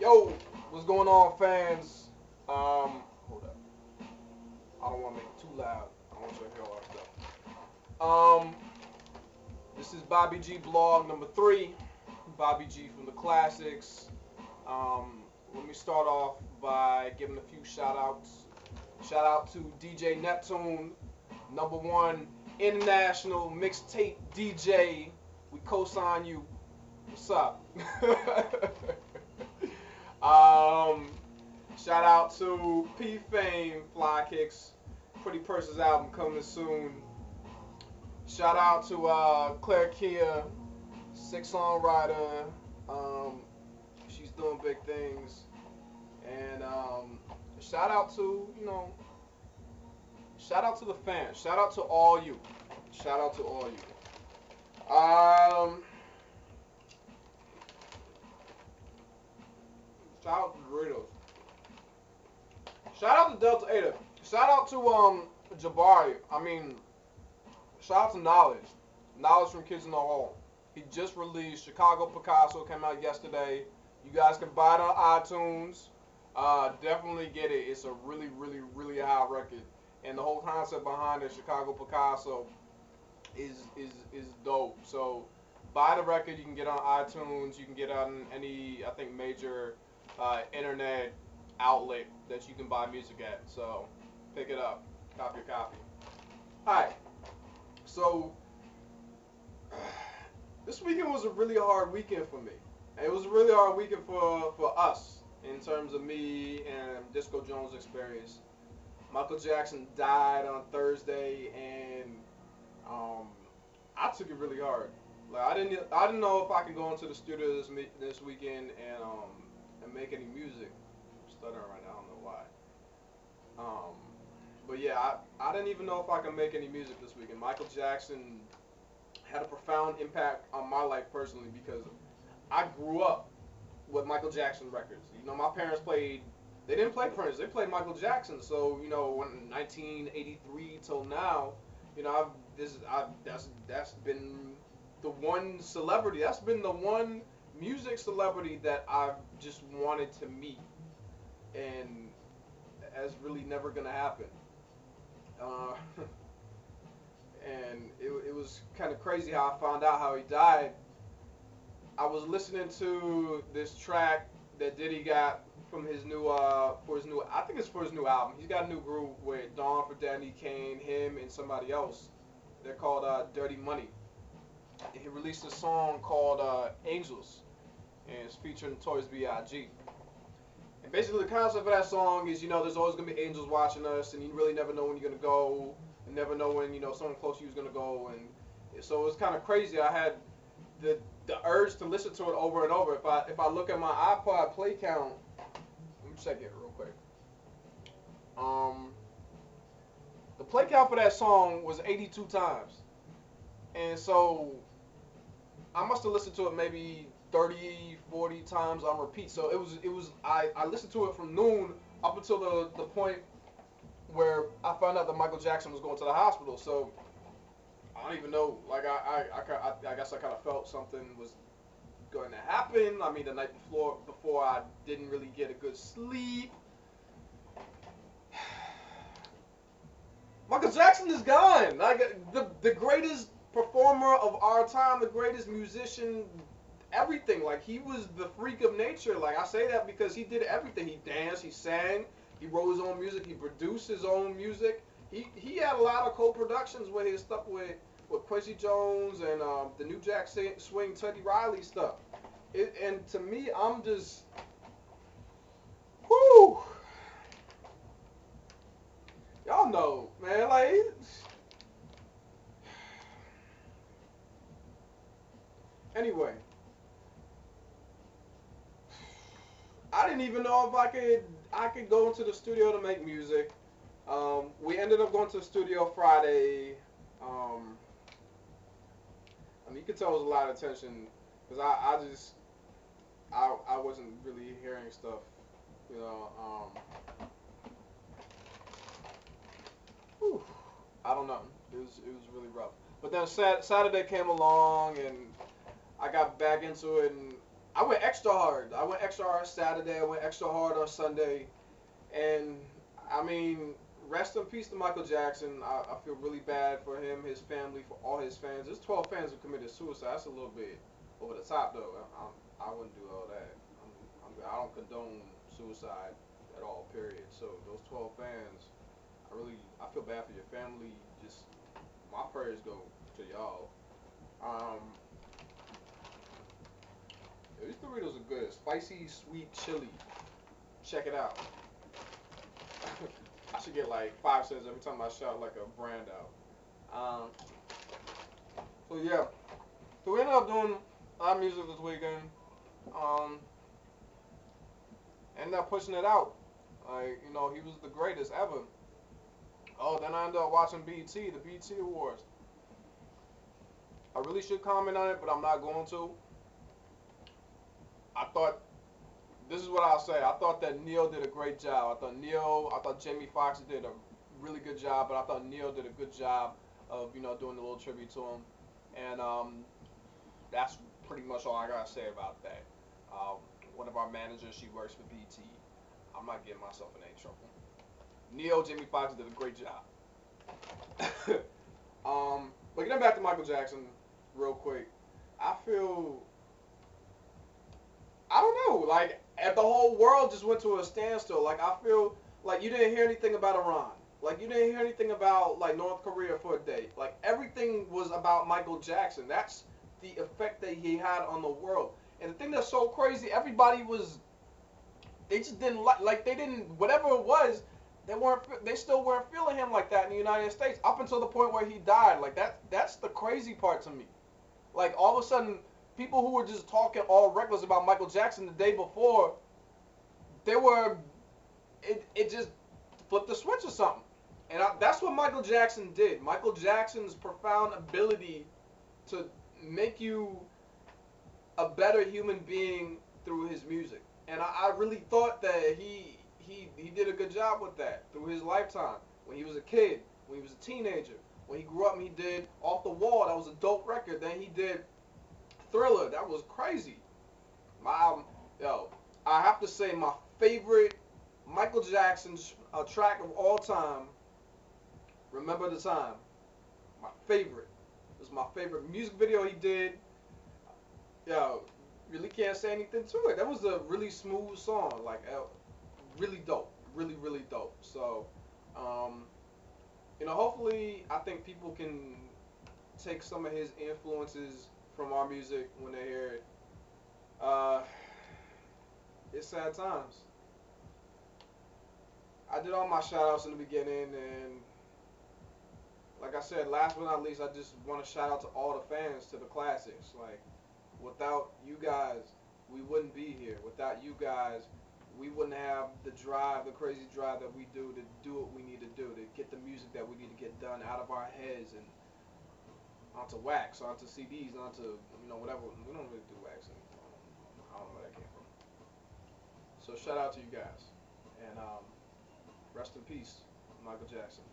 Yo, what's going on, fans? Hold up. I don't want to make it too loud. I want you to hear all that stuff. This is Bobby G blog number 3. Bobby G from the Klassikz. Let me start off by giving a few shout outs. Shout out to DJ Neptune, #1 international mixtape DJ. We co-sign you. What's up? Shout out to P Fame, Klassikz, Pretty Person's album coming soon. Shout out to Claire Kia, sick songwriter. She's doing big things. And shout out to, shout out to the fans. Shout out to all you. Shout out to all you. Shout out to Doritos. Shout out to Delta Ada. Shout out to Jabari. Shout out to Knowledge. Knowledge from Kids in the Hall. He just released Chicago Picasso, came out yesterday. You guys can buy it on iTunes. Definitely get it. It's a really, really, really high record. And the whole concept behind it, Chicago Picasso, is dope. So buy the record. You can get it on iTunes. You can get it on any, I think, major internet outlet that you can buy music at. So pick it up. Copy your copy. Hi. So this weekend was a really hard weekend for me. It was a really hard weekend for us in terms of me and Disco Jones' experience. Michael Jackson died on Thursday, and I took it really hard. Like I didn't know if I could go into the studio this weekend and make any music. I'm stuttering right now. I don't know why. But yeah, I didn't even know if I could make any music this weekend. Michael Jackson had a profound impact on my life personally because I grew up with Michael Jackson records. My parents they didn't play Prince, they played Michael Jackson. So, when 1983 till now, that's been the one celebrity, that's been the one music celebrity that I've just wanted to meet. And that's really never gonna happen. And it was kind of crazy how I found out how he died. I was listening to this track that Diddy got from his new I think it's for his new album. He's got a new group with Dawn for Danny Kane, him, and somebody else. They're called Dirty Money. And he released a song called Angels, and it's featuring Notorious B.I.G. And basically the concept of that song is, there's always going to be angels watching us, and you really never know when you're going to go, and never know when, someone close to you is going to go. And so it was kind of crazy. I had the urge to listen to it over and over. If I look at my iPod play count, let me check it real quick. The play count for that song was 82 times. And so I must have listened to it maybe 30, 40 times on repeat. So I listened to it from noon up until the point where I found out that Michael Jackson was going to the hospital. So I don't even know. Like I guess I kind of felt something was going to happen. The night before I didn't really get a good sleep. Michael Jackson is gone. Like the greatest performer of our time, the greatest musician, everything. Like he was the freak of nature. Like I say that because he did everything. He danced, he sang, he wrote his own music, he produced his own music. He had a lot of co-productions with his stuff with Quincy Jones and the New Jack Swing, Teddy Riley stuff. And to me, I'm just, whoo. Y'all know, man. Like, anyway, I didn't even know if I could go into the studio to make music. We ended up going to the studio Friday. You could tell it was a lot of tension because I wasn't really hearing stuff, whew, I don't know. It was really rough. But then Saturday came along and I got back into it, and I went extra hard. I went extra hard Saturday. I went extra hard on Sunday. And I mean, rest in peace to Michael Jackson. I feel really bad for him, his family, for all his fans. There's 12 fans who committed suicide. That's a little bit over the top, though. I wouldn't do all that. I don't condone suicide at all. Period. So those 12 fans, I feel bad for your family. Just my prayers go to y'all. Um, these Doritos are good. Spicy, sweet chili. Check it out. I should get like 5 cents every time I shout like a brand out. Um, so yeah, so we ended up doing our music this weekend. Um, Ended up pushing it out. Like, he was the greatest ever. Oh, then I ended up watching BET, the BET Awards. I really should comment on it, but I'm not going to. I thought, this is what I'll say. I thought that Neil did a great job. I thought Jamie Foxx did a really good job, but I thought Neil did a good job of, doing a little tribute to him. And that's pretty much all I gotta say about that. One of our managers, she works for BT. I'm not getting myself in any trouble. Neil, Jamie Foxx did a great job. But getting back to Michael Jackson, real quick, I don't know, like, the whole world just went to a standstill. Like, I feel like you didn't hear anything about Iran. Like, you didn't hear anything about, like, North Korea for a day. Like, everything was about Michael Jackson. That's the effect that he had on the world. And the thing that's so crazy, they just didn't whatever it was, they still weren't feeling him like that in the United States up until the point where he died. Like, that's the crazy part to me. Like, all of a sudden, people who were just talking all reckless about Michael Jackson the day before, it just flipped the switch or something. And that's what Michael Jackson did. Michael Jackson's profound ability to make you a better human being through his music. And I really thought that he did a good job with that through his lifetime. When he was a kid, when he was a teenager, when he grew up and he did Off the Wall, that was a dope record. Then he did Thriller, that was crazy. I have to say my favorite Michael Jackson track of all time, Remember the Time. My favorite. It was my favorite music video he did. Yo, really can't say anything to it. That was a really smooth song, like really dope, really really dope. So, hopefully, I think people can take some of his influences from our music when they hear it. It's sad times. I did all my shout outs in the beginning, and like I said, last but not least, I just want to shout out to all the fans, to the Klassikz. Like, without you guys, we wouldn't be here. Without you guys, we wouldn't have the drive, the crazy drive that we do to do what we need to do, to get the music that we need to get done out of our heads and onto wax, onto CDs, onto, whatever. We don't really do wax anymore. I don't know where that came from. So shout out to you guys. And rest in peace, Michael Jackson.